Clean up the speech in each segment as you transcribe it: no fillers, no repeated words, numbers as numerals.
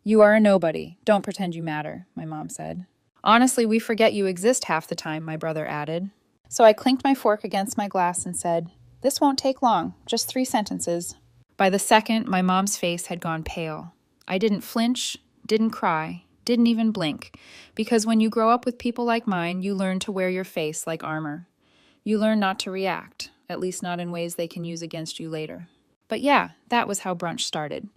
You are a nobody. Don't pretend you matter, my mom said. Honestly, we forget you exist half the time, my brother added. So I clinked my fork against my glass and said, This won't take long, just 3 sentences. By the second, my mom's face had gone pale. I didn't flinch, didn't cry, didn't even blink, because when you grow up with people like mine, you learn to wear your face like armor. You learn not to react, at least not in ways they can use against you later. But yeah, that was how brunch started.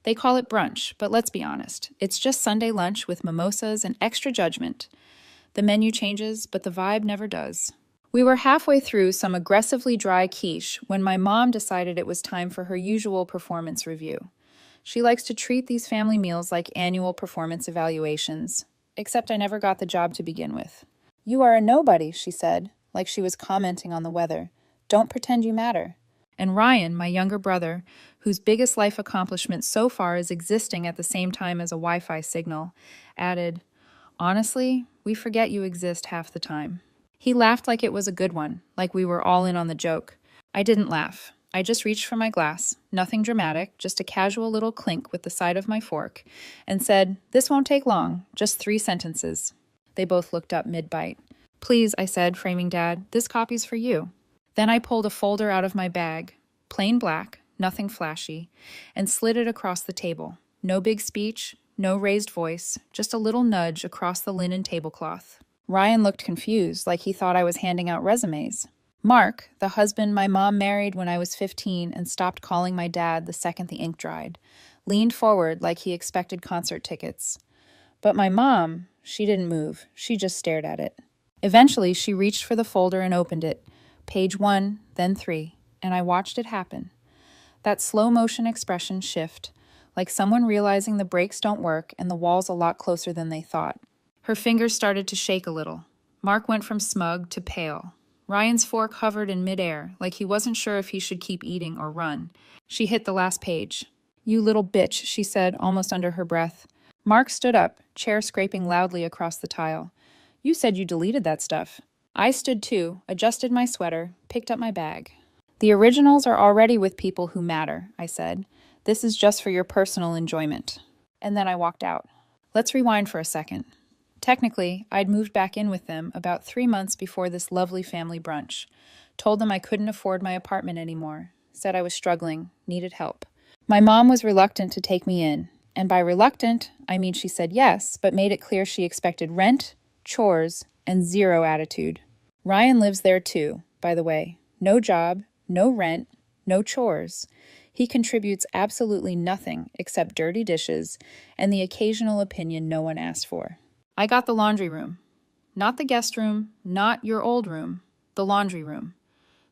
They call it brunch, but let's be honest. It's just Sunday lunch with mimosas and extra judgment. The menu changes, but the vibe never does. We were halfway through some aggressively dry quiche when my mom decided it was time for her usual performance review. She likes to treat these family meals like annual performance evaluations, except I never got the job to begin with. You are a nobody, she said, like she was commenting on the weather. Don't pretend you matter. And Ryan, my younger brother, whose biggest life accomplishment so far is existing at the same time as a Wi-Fi signal, added, Honestly, we forget you exist half the time. He laughed like it was a good one, like we were all in on the joke. I didn't laugh. I just reached for my glass, nothing dramatic, just a casual little clink with the side of my fork, and said, This won't take long, just 3 sentences. They both looked up mid-bite. Please, I said, framing Dad, this copy's for you. Then I pulled a folder out of my bag, plain black, nothing flashy, and slid it across the table. No big speech, no raised voice, just a little nudge across the linen tablecloth. Ryan looked confused, like he thought I was handing out resumes. Mark, the husband my mom married when I was 15 and stopped calling my dad the second the ink dried, leaned forward like he expected concert tickets. But my mom, she didn't move. She just stared at it. Eventually, she reached for the folder and opened it. Page 1, then 3, and I watched it happen. That slow-motion expression shift, like someone realizing the brakes don't work and the wall's a lot closer than they thought. Her fingers started to shake a little. Mark went from smug to pale. Ryan's fork hovered in midair, like he wasn't sure if he should keep eating or run. She hit the last page. You little bitch, she said, almost under her breath. Mark stood up, chair scraping loudly across the tile. You said you deleted that stuff. I stood too, adjusted my sweater, picked up my bag. The originals are already with people who matter, I said. This is just for your personal enjoyment. And then I walked out. Let's rewind for a second. Technically, I'd moved back in with them about 3 months before this lovely family brunch. Told them I couldn't afford my apartment anymore. Said I was struggling, needed help. My mom was reluctant to take me in. And by reluctant, I mean she said yes, but made it clear she expected rent, chores, and 0 attitude. Ryan lives there too, by the way. No job, no rent, no chores. He contributes absolutely nothing except dirty dishes and the occasional opinion no one asked for. I got the laundry room. Not the guest room, not your old room, the laundry room.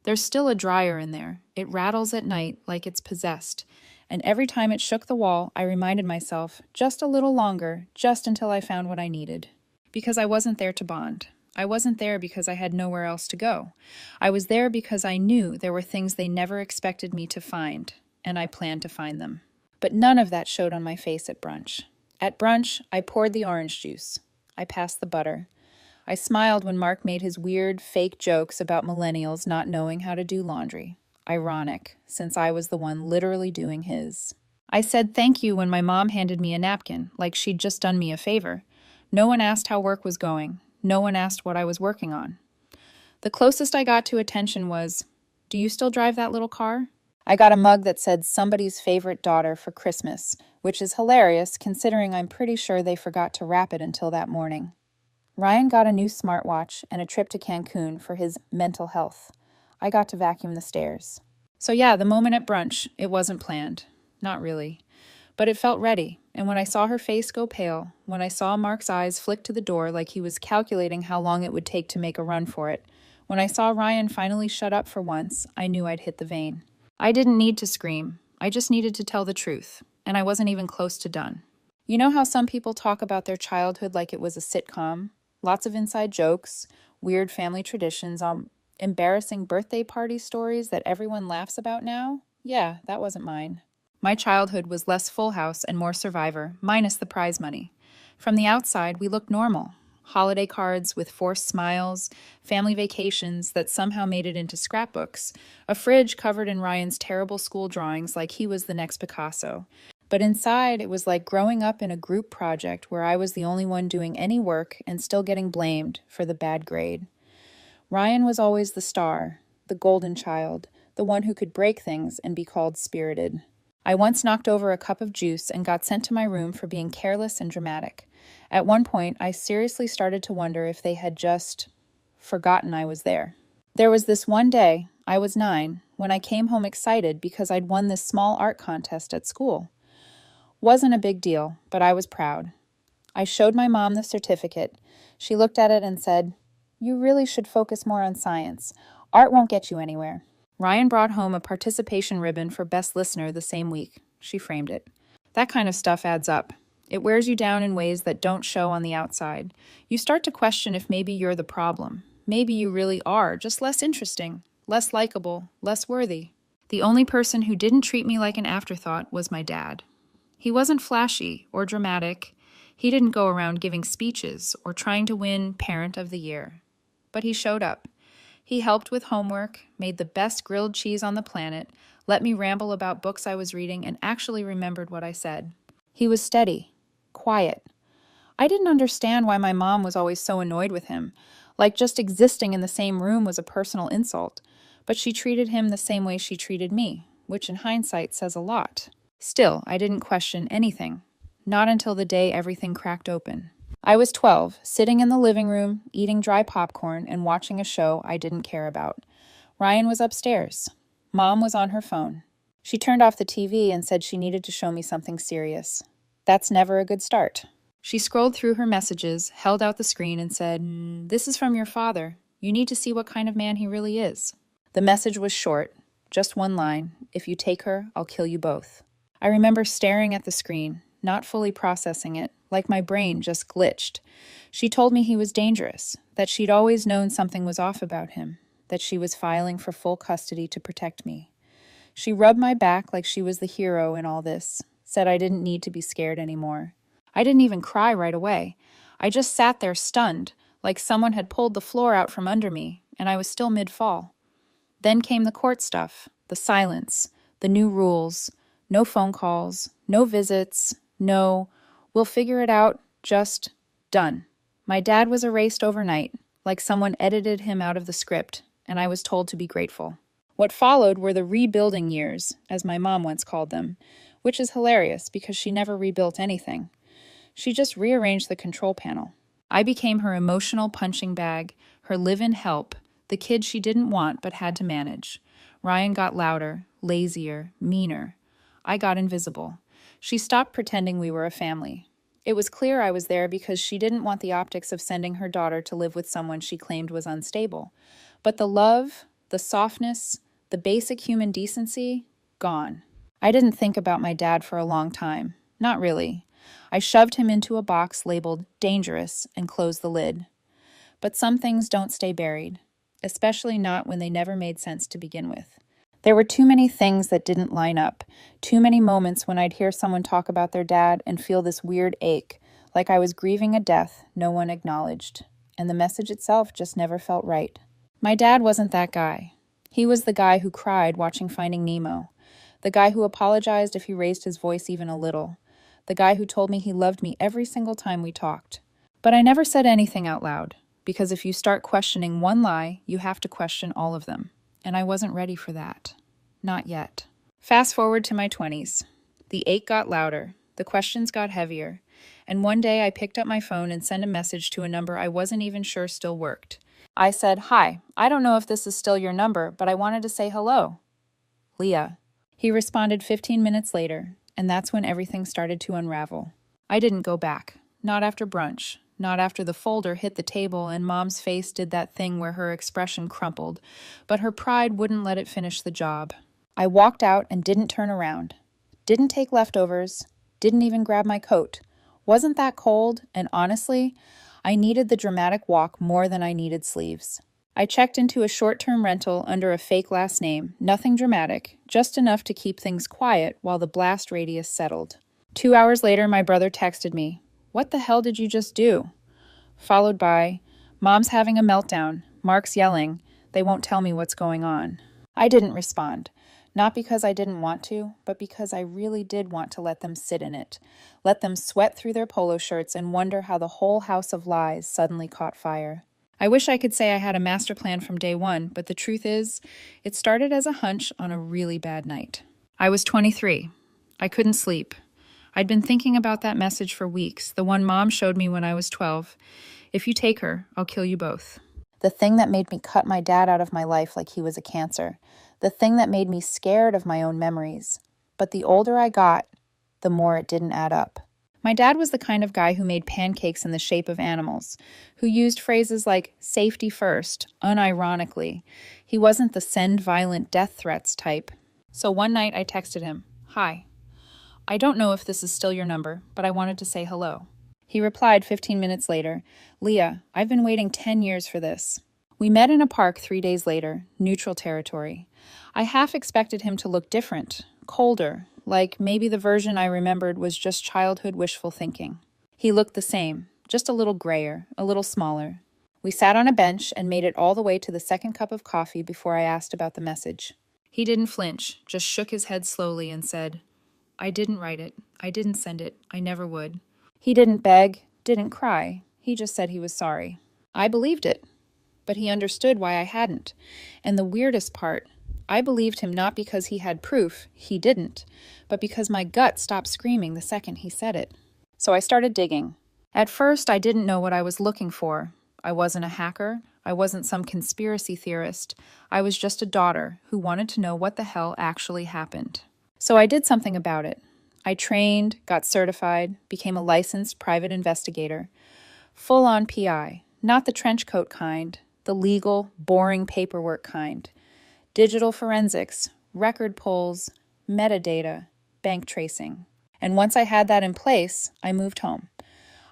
There's still a dryer in there. It rattles at night like it's possessed. And every time it shook the wall, I reminded myself, just a little longer, just until I found what I needed. Because I wasn't there to bond. I wasn't there because I had nowhere else to go. I was there because I knew there were things they never expected me to find, and I planned to find them. But none of that showed on my face at brunch. At brunch, I poured the orange juice. I passed the butter. I smiled when Mark made his weird, fake jokes about millennials not knowing how to do laundry. Ironic, since I was the one literally doing his. I said thank you when my mom handed me a napkin, like she'd just done me a favor. No one asked how work was going. No one asked what I was working on. The closest I got to attention was, Do you still drive that little car? I got a mug that said somebody's favorite daughter for Christmas, which is hilarious considering I'm pretty sure they forgot to wrap it until that morning. Ryan got a new smartwatch and a trip to Cancun for his mental health. I got to vacuum the stairs. So yeah, the moment at brunch, it wasn't planned. Not really. But it felt ready, and when I saw her face go pale, when I saw Mark's eyes flick to the door like he was calculating how long it would take to make a run for it, when I saw Ryan finally shut up for once, I knew I'd hit the vein. I didn't need to scream. I just needed to tell the truth, and I wasn't even close to done. You know how some people talk about their childhood like it was a sitcom? Lots of inside jokes, weird family traditions, embarrassing birthday party stories that everyone laughs about now? Yeah, that wasn't mine. My childhood was less Full House and more Survivor, minus the prize money. From the outside, we looked normal. Holiday cards with forced smiles, family vacations that somehow made it into scrapbooks, a fridge covered in Ryan's terrible school drawings like he was the next Picasso. But inside, it was like growing up in a group project where I was the only one doing any work and still getting blamed for the bad grade. Ryan was always the star, the golden child, the one who could break things and be called spirited. I once knocked over a cup of juice and got sent to my room for being careless and dramatic. At one point, I seriously started to wonder if they had just forgotten I was there. There was this one day, I was 9, when I came home excited because I'd won this small art contest at school. Wasn't a big deal, but I was proud. I showed my mom the certificate. She looked at it and said, "You really should focus more on science. Art won't get you anywhere." Ryan brought home a participation ribbon for Best Listener the same week. She framed it. That kind of stuff adds up. It wears you down in ways that don't show on the outside. You start to question if maybe you're the problem. Maybe you really are, just less interesting, less likable, less worthy. The only person who didn't treat me like an afterthought was my dad. He wasn't flashy or dramatic. He didn't go around giving speeches or trying to win Parent of the Year. But he showed up. He helped with homework, made the best grilled cheese on the planet, let me ramble about books I was reading, and actually remembered what I said. He was steady, quiet. I didn't understand why my mom was always so annoyed with him, like just existing in the same room was a personal insult, but she treated him the same way she treated me, which in hindsight says a lot. Still, I didn't question anything, not until the day everything cracked open. I was 12, sitting in the living room, eating dry popcorn and watching a show I didn't care about. Ryan was upstairs. Mom was on her phone. She turned off the TV and said she needed to show me something serious. That's never a good start. She scrolled through her messages, held out the screen and said, "This is from your father. You need to see what kind of man he really is." The message was short, just one line, "If you take her, I'll kill you both." I remember staring at the screen, not fully processing it, like my brain just glitched. She told me he was dangerous, that she'd always known something was off about him, that she was filing for full custody to protect me. She rubbed my back like she was the hero in all this, said I didn't need to be scared anymore. I didn't even cry right away. I just sat there stunned, like someone had pulled the floor out from under me, and I was still mid-fall. Then came the court stuff, the silence, the new rules, no phone calls, no visits, no, "We'll figure it out," just done. My dad was erased overnight, like someone edited him out of the script, and I was told to be grateful. What followed were the rebuilding years, as my mom once called them, which is hilarious because she never rebuilt anything. She just rearranged the control panel. I became her emotional punching bag, her live-in help, the kid she didn't want but had to manage. Ryan got louder, lazier, meaner. I got invisible. She stopped pretending we were a family. It was clear I was there because she didn't want the optics of sending her daughter to live with someone she claimed was unstable. But the love, the softness, the basic human decency, gone. I didn't think about my dad for a long time. Not really. I shoved him into a box labeled dangerous and closed the lid. But some things don't stay buried, especially not when they never made sense to begin with. There were too many things that didn't line up, too many moments when I'd hear someone talk about their dad and feel this weird ache, like I was grieving a death no one acknowledged, and the message itself just never felt right. My dad wasn't that guy. He was the guy who cried watching Finding Nemo, the guy who apologized if he raised his voice even a little, the guy who told me he loved me every single time we talked. But I never said anything out loud, because if you start questioning one lie, you have to question all of them. And I wasn't ready for that. Not yet. Fast forward to my 20s. The ache got louder, the questions got heavier, and one day I picked up my phone and sent a message to a number I wasn't even sure still worked. I said, "Hi, I don't know if this is still your number, but I wanted to say hello. Leah." He responded 15 minutes later, and that's when everything started to unravel. I didn't go back. Not after brunch. Not after the folder hit the table and Mom's face did that thing where her expression crumpled, but her pride wouldn't let it finish the job. I walked out and didn't turn around. Didn't take leftovers. Didn't even grab my coat. Wasn't that cold, and honestly, I needed the dramatic walk more than I needed sleeves. I checked into a short-term rental under a fake last name, nothing dramatic, just enough to keep things quiet while the blast radius settled. 2 hours later, my brother texted me, "What the hell did you just do?" Followed by, "Mom's having a meltdown. Mark's yelling. They won't tell me what's going on." I didn't respond. Not because I didn't want to, but because I really did want to let them sit in it. Let them sweat through their polo shirts and wonder how the whole house of lies suddenly caught fire. I wish I could say I had a master plan from day one, but the truth is, it started as a hunch on a really bad night. I was 23. I couldn't sleep. I'd been thinking about that message for weeks, the one Mom showed me when I was 12. If you take her, I'll kill you both. The thing that made me cut my dad out of my life like he was a cancer. The thing that made me scared of my own memories. But the older I got, the more it didn't add up. My dad was the kind of guy who made pancakes in the shape of animals, who used phrases like safety first, unironically. He wasn't the send violent death threats type. So one night I texted him, "Hi. I don't know if this is still your number, but I wanted to say hello." He replied 15 minutes later, "Leah, I've been waiting 10 years for this." We met in a park 3 days later, neutral territory. I half expected him to look different, colder, like maybe the version I remembered was just childhood wishful thinking. He looked the same, just a little grayer, a little smaller. We sat on a bench and made it all the way to the second cup of coffee before I asked about the message. He didn't flinch, just shook his head slowly and said, "I didn't write it. I didn't send it. I never would." He didn't beg, didn't cry. He just said he was sorry. I believed it, but he understood why I hadn't. And the weirdest part, I believed him not because he had proof, he didn't, but because my gut stopped screaming the second he said it. So I started digging. At first, I didn't know what I was looking for. I wasn't a hacker. I wasn't some conspiracy theorist. I was just a daughter who wanted to know what the hell actually happened. So I did something about it. I trained, got certified, became a licensed private investigator. Full-on PI, not the trench coat kind, the legal, boring paperwork kind. Digital forensics, record pulls, metadata, bank tracing. And once I had that in place, I moved home.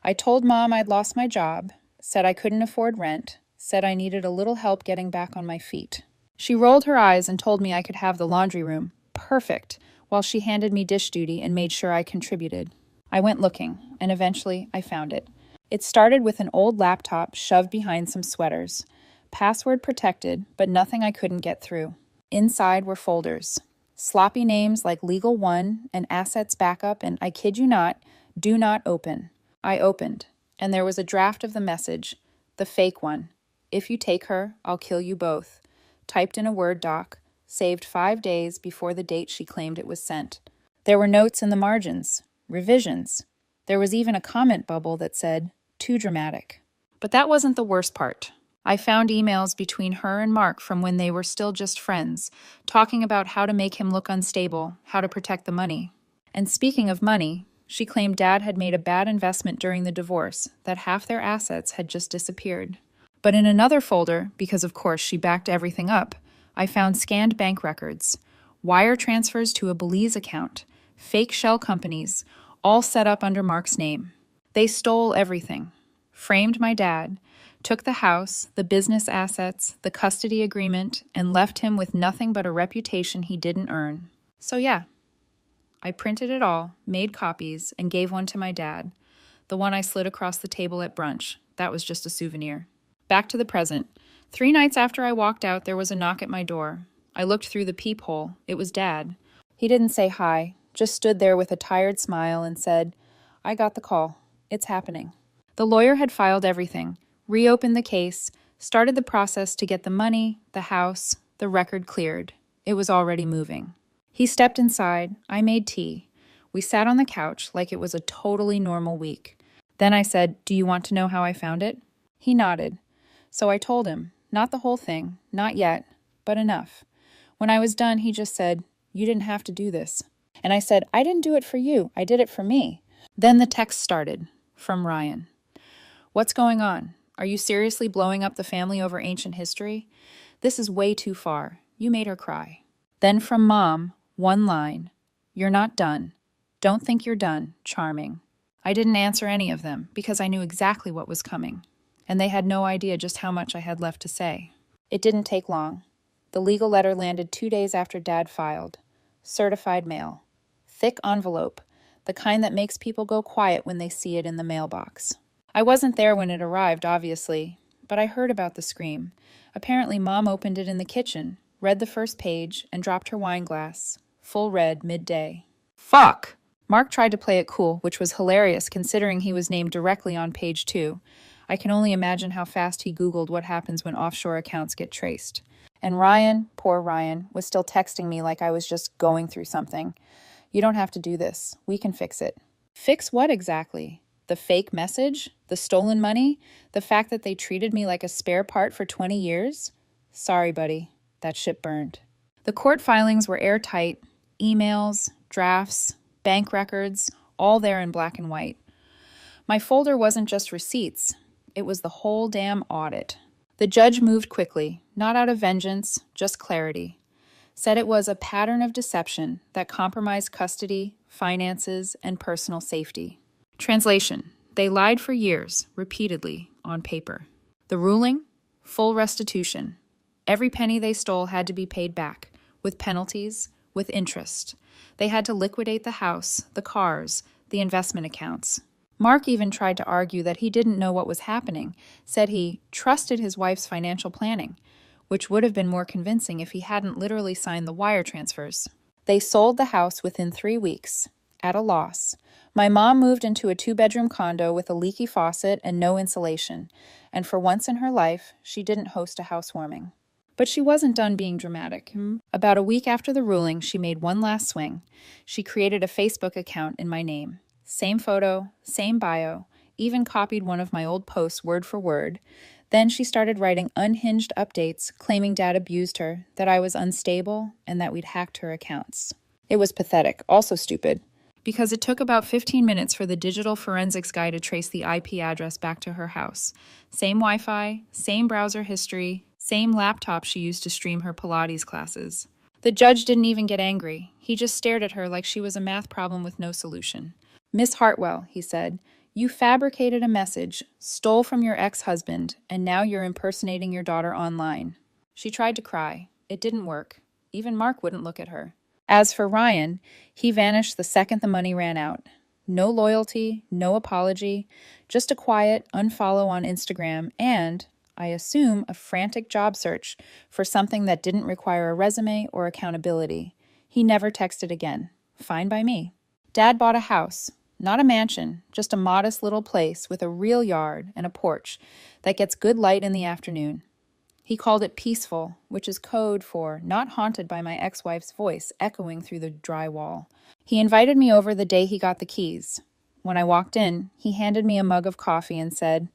I told Mom I'd lost my job, said I couldn't afford rent, said I needed a little help getting back on my feet. She rolled her eyes and told me I could have the laundry room. Perfect. While she handed me dish duty and made sure I contributed. I went looking, and eventually I found it. It started with an old laptop shoved behind some sweaters. Password protected, but nothing I couldn't get through. Inside were folders. Sloppy names like Legal One and Assets Backup and, I kid you not, Do Not Open. I opened, and there was a draft of the message, the fake one. "If you take her, I'll kill you both." Typed in a Word doc. Saved 5 days before the date she claimed it was sent. There were notes in the margins, revisions. There was even a comment bubble that said, "Too dramatic." But that wasn't the worst part. I found emails between her and Mark from when they were still just friends, talking about how to make him look unstable, how to protect the money. And speaking of money, she claimed Dad had made a bad investment during the divorce, that half their assets had just disappeared. But in another folder, because of course she backed everything up, I found scanned bank records, wire transfers to a Belize account, fake shell companies, all set up under Mark's name. They stole everything, framed my dad, took the house, the business assets, the custody agreement, and left him with nothing but a reputation he didn't earn. So yeah, I printed it all, made copies, and gave one to my dad. The one I slid across the table at brunch. That was just a souvenir. Back to the present. 3 nights after I walked out, there was a knock at my door. I looked through the peephole. It was Dad. He didn't say hi, just stood there with a tired smile and said, "I got the call. It's happening." The lawyer had filed everything, reopened the case, started the process to get the money, the house, the record cleared. It was already moving. He stepped inside. I made tea. We sat on the couch like it was a totally normal week. Then I said, "Do you want to know how I found it?" He nodded. So I told him. Not the whole thing, not yet, but enough. When I was done, he just said, "You didn't have to do this." And I said, "I didn't do it for you. I did it for me." Then the text started, from Ryan. "What's going on? Are you seriously blowing up the family over ancient history? This is way too far. You made her cry." Then from Mom, one line, "You're not done. Don't think you're done. Charming." I didn't answer any of them because I knew exactly what was coming. And they had no idea just how much I had left to say. It didn't take long. The legal letter landed 2 days after Dad filed. Certified mail. Thick envelope, the kind that makes people go quiet when they see it in the mailbox. I wasn't there when it arrived, obviously, but I heard about the scream. Apparently Mom opened it in the kitchen. read the first page, and dropped her wine glass. Full red, midday. Fuck! Mark tried to play it cool, which was hilarious considering he was named directly on page 2. I can only imagine how fast he Googled what happens when offshore accounts get traced. And Ryan, poor Ryan, was still texting me like I was just going through something. You don't have to do this. We can fix it. Fix what exactly? The fake message? The stolen money? The fact that they treated me like a spare part for 20 years? Sorry, buddy. That ship burned. The court filings were airtight. Emails, drafts, bank records, all there in black and white. My folder wasn't just receipts. It was the whole damn audit. The judge moved quickly, not out of vengeance, just clarity. Said it was a pattern of deception that compromised custody, finances, and personal safety. Translation: they lied for years, repeatedly, on paper. The ruling? Full restitution. Every penny they stole had to be paid back, with penalties, with interest. They had to liquidate the house, the cars, the investment accounts. Mark even tried to argue that he didn't know what was happening, said he trusted his wife's financial planning, which would have been more convincing if he hadn't literally signed the wire transfers. They sold the house within 3 weeks, at a loss. My mom moved into a 2-bedroom condo with a leaky faucet and no insulation, and for once in her life, she didn't host a housewarming. But she wasn't done being dramatic. About a week after the ruling, she made one last swing. She created a Facebook account in my name. Same photo, same bio, even copied one of my old posts word for word. Then she started writing unhinged updates claiming Dad abused her, that I was unstable, and that we'd hacked her accounts. It was pathetic, also stupid, because it took about 15 minutes for the digital forensics guy to trace the IP address back to her house. Same Wi-Fi, same browser history, same laptop she used to stream her Pilates classes. The judge didn't even get angry. He just stared at her like she was a math problem with no solution. Miss Hartwell, he said, you fabricated a message, stole from your ex-husband, and now you're impersonating your daughter online. She tried to cry. It didn't work. Even Mark wouldn't look at her. As for Ryan, he vanished the second the money ran out. No loyalty, no apology, just a quiet unfollow on Instagram and, I assume, a frantic job search for something that didn't require a resume or accountability. He never texted again. Fine by me. Dad bought a house. Not a mansion, just a modest little place with a real yard and a porch that gets good light in the afternoon. He called it peaceful, which is code for not haunted by my ex-wife's voice echoing through the drywall. He invited me over the day he got the keys. When I walked in, he handed me a mug of coffee and said,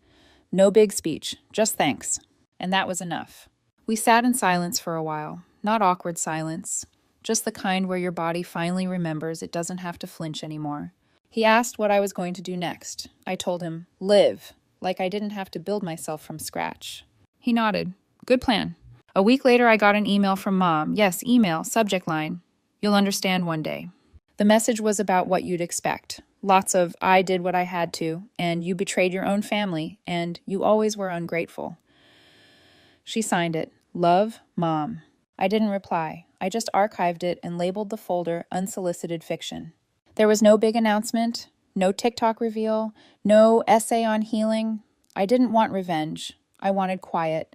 "No big speech, just thanks." And that was enough. We sat in silence for a while, not awkward silence, just the kind where your body finally remembers it doesn't have to flinch anymore. He asked what I was going to do next. I told him, live, like I didn't have to build myself from scratch. He nodded. Good plan. A week later, I got an email from Mom. Yes, email, subject line. You'll understand one day. The message was about what you'd expect. Lots of, I did what I had to, and you betrayed your own family, and you always were ungrateful. She signed it. Love, Mom. I didn't reply. I just archived it and labeled the folder Unsolicited Fiction. There was no big announcement, no TikTok reveal, no essay on healing. I didn't want revenge. I wanted quiet.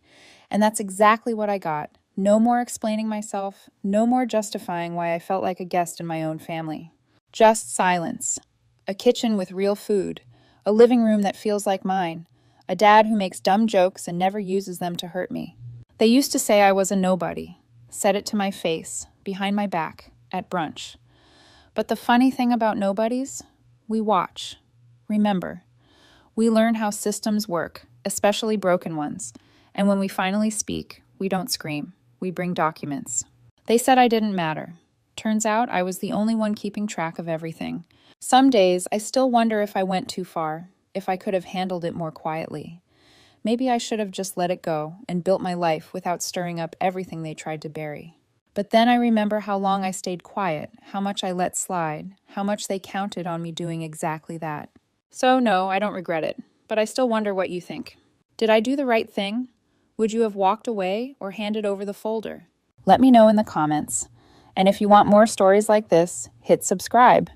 And that's exactly what I got. No more explaining myself, no more justifying why I felt like a guest in my own family. Just silence. A kitchen with real food. A living room that feels like mine. A dad who makes dumb jokes and never uses them to hurt me. They used to say I was a nobody. Said it to my face, behind my back, at brunch. But the funny thing about nobodies, we watch. Remember, we learn how systems work, especially broken ones. And when we finally speak, we don't scream. We bring documents. They said I didn't matter. Turns out I was the only one keeping track of everything. Some days I still wonder if I went too far, if I could have handled it more quietly. Maybe I should have just let it go and built my life without stirring up everything they tried to bury. But then I remember how long I stayed quiet, how much I let slide, how much they counted on me doing exactly that. So no, I don't regret it, but I still wonder what you think. Did I do the right thing? Would you have walked away or handed over the folder? Let me know in the comments. And if you want more stories like this, hit subscribe.